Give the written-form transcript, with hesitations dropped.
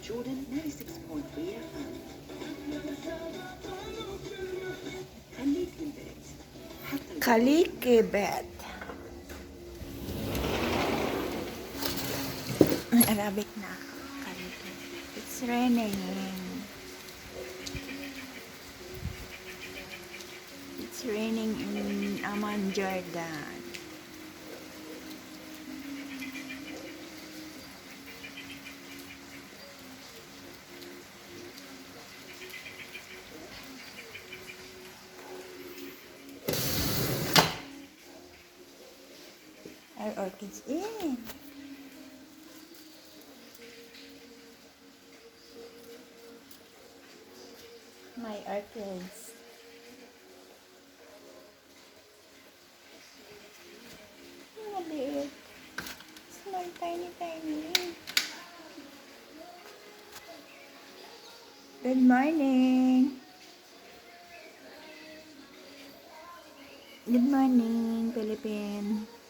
Jordan 96.3 FM. خليك بالبيت حتى Kalikibet. Arabic na ako. Kalikibet. It's raining. It's raining in Amman, Jordan. Our orchids in. My orchids. Maliit. Small, tiny, tiny. Good morning. Good morning, Philippines.